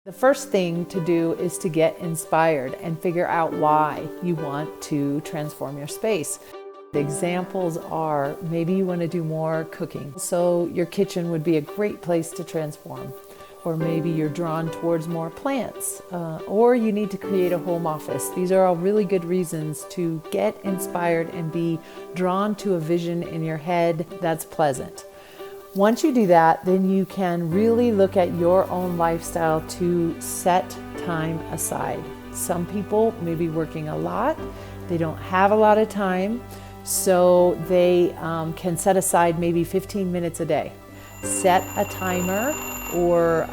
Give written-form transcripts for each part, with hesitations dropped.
The first thing to do is to get inspired and figure out why you want to transform your space. The examples are maybe you want to do more cooking, so your kitchen would be a great place to transform. Or maybe you're drawn towards more plants, or you need to create a home office. These are all really good reasons to get inspired and be drawn to a vision in your head that's pleasant. Once you do that, then you can really look at your own lifestyle to set time aside. Some people may be working a lot, they don't have a lot of time, so they can set aside maybe 15 minutes a day. Set a timer or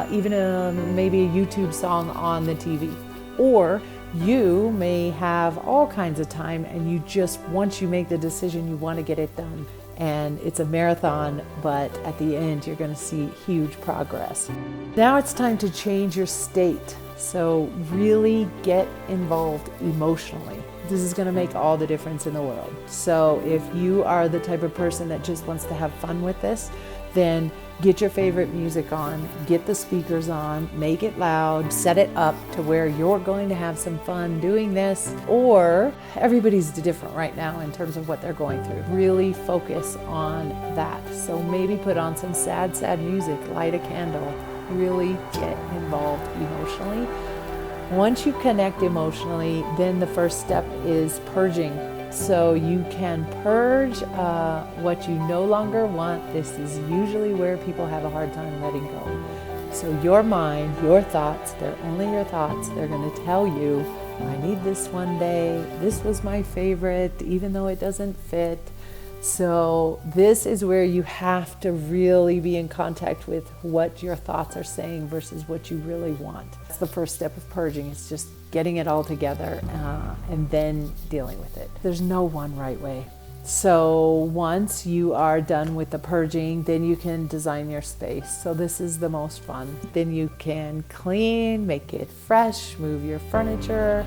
even maybe a YouTube song on the TV. Or you may have all kinds of time and you just, once you make the decision, you want to get it done. And it's a marathon, but at the end you're going to see huge progress. Now it's time to change your state. So really get involved emotionally. This is going to make all the difference in the world. So if you are the type of person that just wants to have fun with this, then get your favorite music on, get the speakers on, make it loud, set it up to where you're going to have some fun doing this. Or everybody's different right now in terms of what they're going through. Really focus on that. So maybe put on some sad music, light a candle, really get involved emotionally. Once you connect emotionally, then the first step is purging. So you can purge what you no longer want. This is usually where people have a hard time letting go. So your mind, your thoughts, they're only your thoughts. They're going to tell you, I need this one day. This was my favorite, even though it doesn't fit. So this is where you have to really be in contact with what your thoughts are saying versus what you really want. That's the first step of purging. It's just getting it all together and then dealing with it. There's no one right way. So once you are done with the purging, then you can design your space. So this is the most fun. Then you can clean, make it fresh, move your furniture,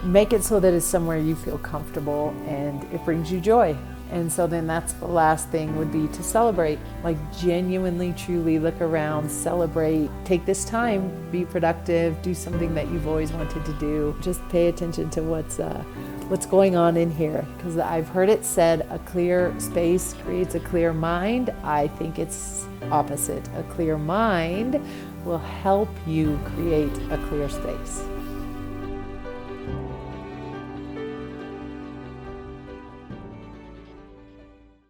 make it so that it's somewhere you feel comfortable and it brings you joy. And so then that's the last thing would be to celebrate, like genuinely, truly look around, celebrate, take this time, be productive, do something that you've always wanted to do. Just pay attention to what's going on in here. Because I've heard it said a clear space creates a clear mind. I think it's opposite. A clear mind will help you create a clear space.